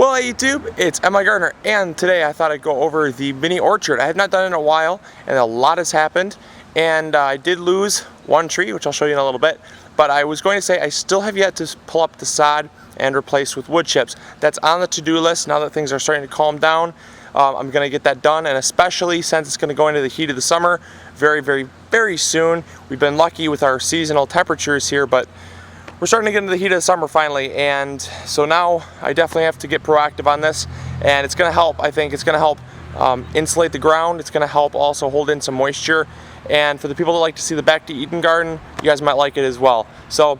Well, hey YouTube, it's MIgardener, and today I thought I'd go over the mini orchard. I have not done it in a while, and a lot has happened, and I did lose one tree, which I'll show you in a little bit, but I was going to say I still have yet to pull up the sod and replace with wood chips. That's on the to-do list now that things are starting to calm down. I'm going to get that done, and especially since it's going to go into the heat of the summer very soon. We've been lucky with our seasonal temperatures here, but we're starting to get into the heat of the summer finally, and so now I definitely have to get proactive on this, and it's going to help. I think it's going to help insulate the ground. It's going to help also hold in some moisture, and for the people that like to see the back to Eden garden, you guys might like it as well. So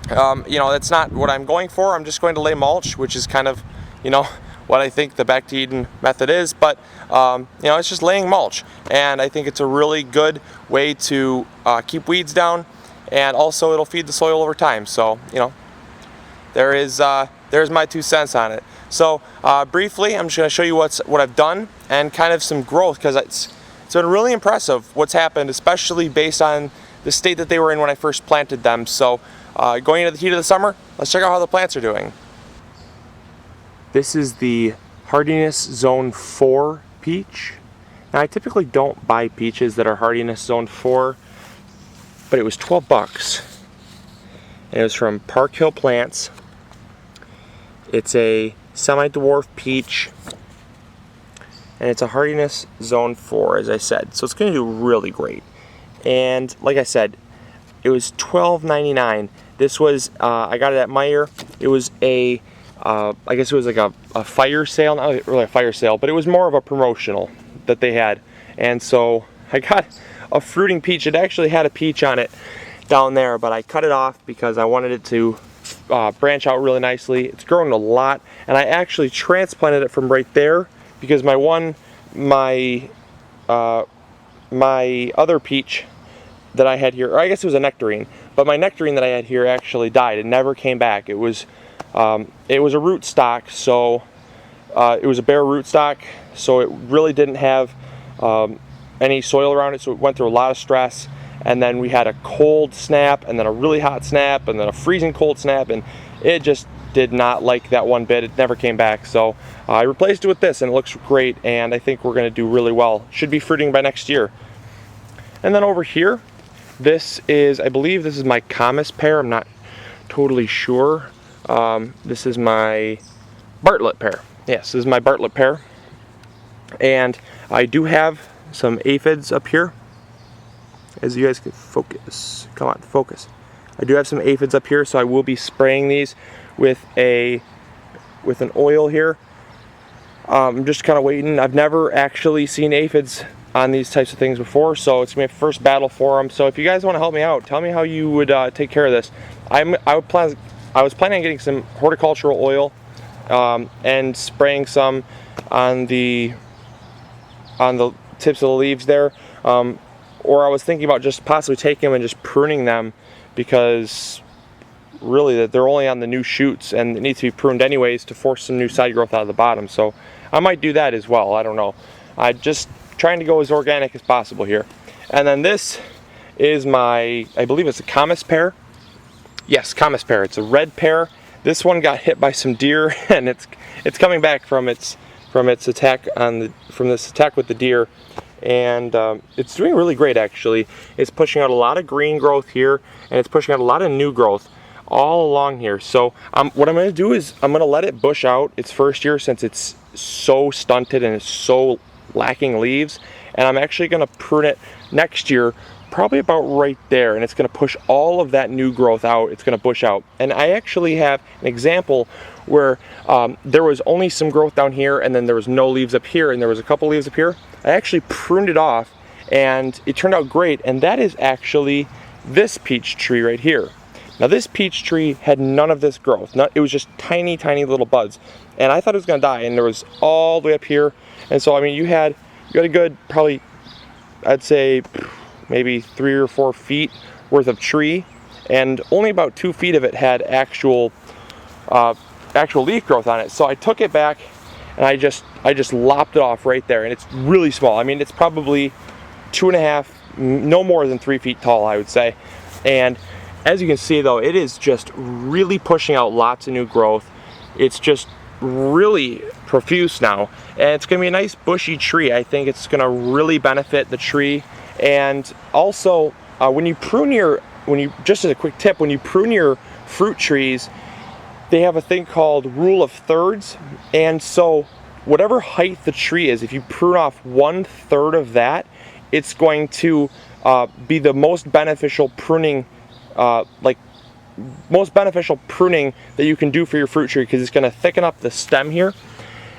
you know, that's not what I'm going for. I'm just going to lay mulch, which is kind of, you know, what I think the back to Eden method is, but you know, it's just laying mulch, and I think it's a really good way to keep weeds down, and also it'll feed the soil over time. So, you know, there's my 2 cents on it. So briefly, I'm just going to show you what I've done and kind of some growth, because it's been really impressive what's happened, especially based on the state that they were in when I first planted them. So going into the heat of the summer, let's check out how the plants are doing. This is the Hardiness Zone 4 peach. Now, I typically don't buy peaches that are Hardiness Zone 4, but it was 12 bucks. And it was from Park Hill Plants. It's a semi-dwarf peach, and it's a Hardiness Zone 4, as I said. So it's going to do really great. And like I said, it was $12.99. This was, I got it at Meijer. It was a I guess it was like a fire sale, not really a fire sale, but it was more of a promotional that they had. And so I got a fruiting peach. It actually had a peach on it down there, but I cut it off because I wanted it to branch out really nicely. It's grown a lot, and I actually transplanted it from right there because my other peach that I had here, or I guess it was a nectarine, but my nectarine that I had here actually died. It never came back. It was a root stock, so it was a bare root stock, so it really didn't have any soil around it, so it went through a lot of stress. And then we had a cold snap, and then a really hot snap, and then a freezing cold snap, and it just did not like that one bit. It never came back, so I replaced it with this, and it looks great, and I think we're going to do really well. Should be fruiting by next year. And then over here, this is, I believe this is my Camas pear. I'm not totally sure. This is my Bartlett pear. Yes, this is my Bartlett pear. And I do have some aphids up here. As you guys can focus. Come on, focus. I do have some aphids up here, so I will be spraying these with an oil here. I'm just kind of waiting. I've never actually seen aphids on these types of things before, so it's gonna be a first battle for them. So if you guys want to help me out, tell me how you would take care of this. I was planning on getting some horticultural oil and spraying some on the tips of the leaves there, or I was thinking about just possibly taking them and just pruning them, because really they're only on the new shoots and it needs to be pruned anyways to force some new side growth out of the bottom. So I might do that as well. I don't know. I'm just trying to go as organic as possible here. And then this is my, I believe it's a Camas pear. Yes, Camas pear. It's a red pear. This one got hit by some deer, and it's coming back from its attack from this attack with the deer, and it's doing really great actually. It's pushing out a lot of green growth here, and it's pushing out a lot of new growth all along here. So what I'm going to do is I'm going to let it bush out its first year, since it's so stunted and it's so lacking leaves, and I'm actually going to prune it next year, probably about right there, and it's going to push all of that new growth out. It's going to bush out. And I actually have an example where there was only some growth down here, and then there was no leaves up here, and there was a couple leaves up here. I actually pruned it off, and it turned out great. And that is actually this peach tree right here. Now this peach tree had none of this growth. It was just tiny little buds, and I thought it was going to die, and there was all the way up here. And so I mean, you had a good, probably I'd say maybe 3 or 4 feet worth of tree, and only about 2 feet of it had actual leaf growth on it. So I took it back, and I just lopped it off right there, and it's really small. I mean, it's probably 2.5, no more than 3 feet tall, I would say. And as you can see though, it is just really pushing out lots of new growth. It's just really profuse now, and it's going to be a nice bushy tree. I think it's going to really benefit the tree. And also when you prune just as a quick tip, when you prune your fruit trees, they have a thing called rule of thirds. And so whatever height the tree is, if you prune off 1/3 of that, it's going to be the most beneficial pruning most beneficial pruning that you can do for your fruit tree, because it's going to thicken up the stem here.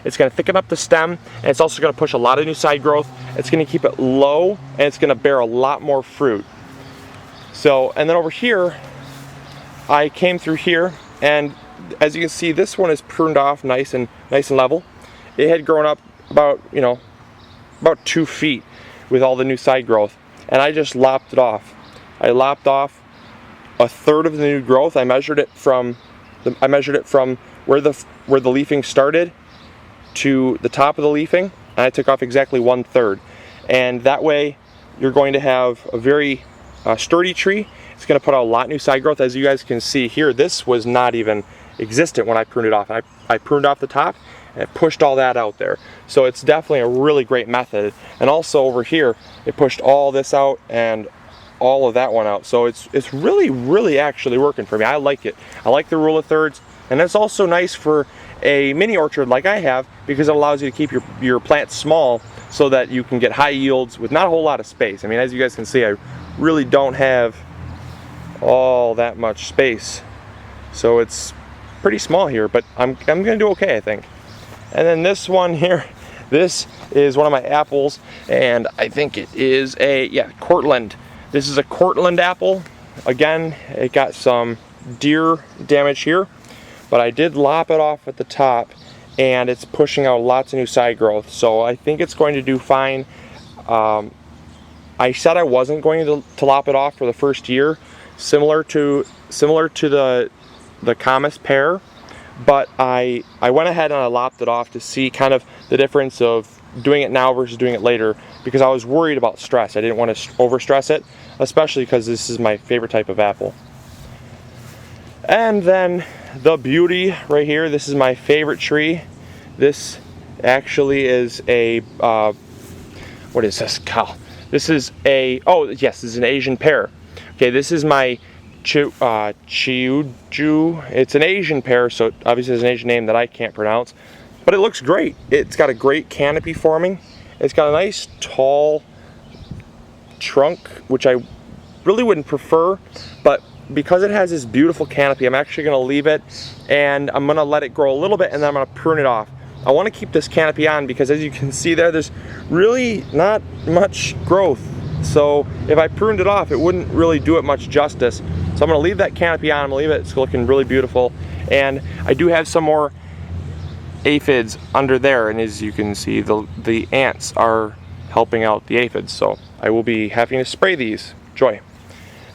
It's going to thicken up the stem, and it's also going to push a lot of new side growth. It's going to keep it low, and it's going to bear a lot more fruit. So, and then over here, I came through here, and as you can see, this one is pruned off nice and level. It had grown up about, about 2 feet with all the new side growth, and I just lopped it off. I lopped off 1/3 of the new growth. I measured it from where the leafing started to the top of the leafing, and I took off exactly 1/3. And that way, you're going to have a very sturdy tree. It's going to put out a lot new side growth. As you guys can see here, this was not even existent when I pruned it off. I pruned off the top and it pushed all that out there. So it's definitely a really great method. And also over here, it pushed all this out and all of that one out. So it's really actually working for me. I like it. I like the rule of thirds, and it's also nice for a mini orchard like I have, because it allows you to keep your plants small so that you can get high yields with not a whole lot of space. I mean, as you guys can see, I really don't have all that much space, so it's pretty small here, but I'm gonna do okay, I think. And then this one here, this is one of my apples, and I think it is Cortland. This is a Cortland apple. Again, it got some deer damage here, but I did lop it off at the top, and it's pushing out lots of new side growth. So I think it's going to do fine. I said I wasn't going to lop it off for the first year, similar to the Camas pear, but I went ahead and I lopped it off to see kind of the difference of doing it now versus doing it later, because I was worried about stress. I didn't want to overstress it, especially because this is my favorite type of apple. And then the beauty right here, this is my favorite tree. This actually is a what is this, Cal? This is a, oh yes, this is an Asian pear. Okay, this is my Chiuju. It's an Asian pear, so obviously it's an Asian name that I can't pronounce, but it looks great. It's got a great canopy forming. It's got a nice tall trunk, which I really wouldn't prefer, but because it has this beautiful canopy, I'm actually going to leave it, and I'm going to let it grow a little bit, and then I'm going to prune it off. I want to keep this canopy on because, as you can see there's really not much growth. So if I pruned it off, it wouldn't really do it much justice. So I'm going to leave that canopy on. I'm going to leave it. It's looking really beautiful. And I do have some more aphids under there, and as you can see, the ants are helping out the aphids. So I will be having to spray these. Joy.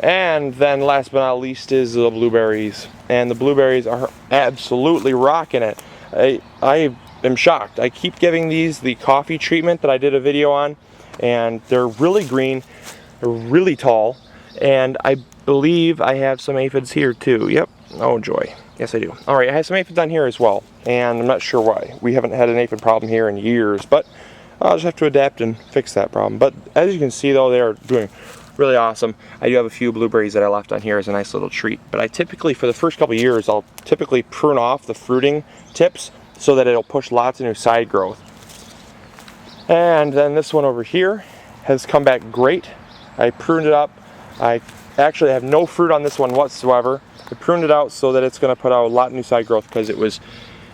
And then last but not least is the blueberries. And the blueberries are absolutely rocking it. I am shocked. I keep giving these the coffee treatment that I did a video on, and they're really green, they're really tall, and I believe I have some aphids here too. Yep. Oh joy. Yes I do. Alright, I have some aphids on here as well, and I'm not sure why. We haven't had an aphid problem here in years, but I'll just have to adapt and fix that problem. But as you can see though, they are doing really awesome. I do have a few blueberries that I left on here as a nice little treat, but I typically, for the first couple of years, I'll typically prune off the fruiting tips so that it'll push lots of new side growth. And then this one over here has come back great. I pruned it up. I actually have no fruit on this one whatsoever. I pruned it out so that it's going to put out a lot of new side growth because it was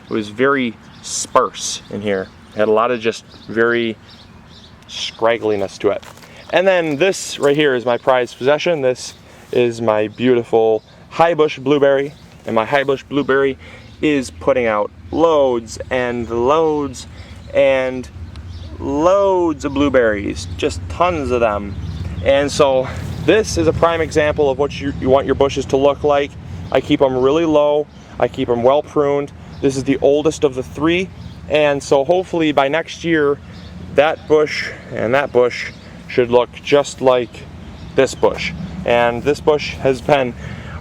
very sparse in here. It had a lot of just very scraggliness to it. And then this right here is my prized possession. This is my beautiful Highbush Blueberry, and my Highbush Blueberry is putting out loads and loads and loads of blueberries, just tons of them. And so this is a prime example of what you want your bushes to look like. I keep them really low, I keep them well pruned. This is the oldest of the three, and so hopefully by next year that bush and that bush should look just like this bush. And this bush has been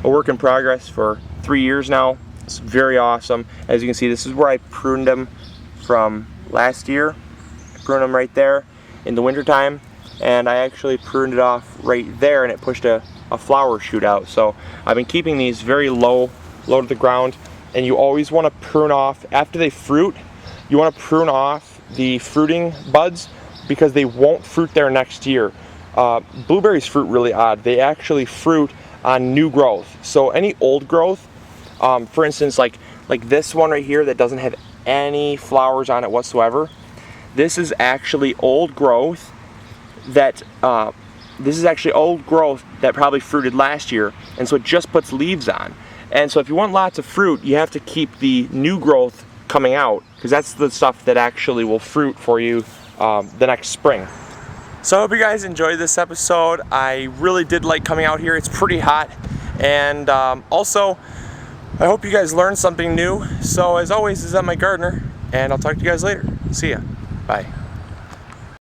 a work in progress for 3 years now, It's very awesome. As you can see, this is where I pruned them from last year. I pruned them right there in the winter time, and I actually pruned it off right there, and it pushed a flower shoot out. So I've been keeping these very low to the ground, and you always want to prune off after they fruit. You want to prune off the fruiting buds because they won't fruit there next year. Blueberries fruit really odd. They actually fruit on new growth. So any old growth, for instance, like this one right here that doesn't have any flowers on it whatsoever, this is actually old growth that probably fruited last year, and so it just puts leaves on. And so if you want lots of fruit, you have to keep the new growth coming out, because that's the stuff that actually will fruit for you the next spring. So I hope you guys enjoyed this episode. I really did like coming out here. It's pretty hot, and also I hope you guys learned something new. So as always, this is MIgardener, and I'll talk to you guys later. See ya. Bye.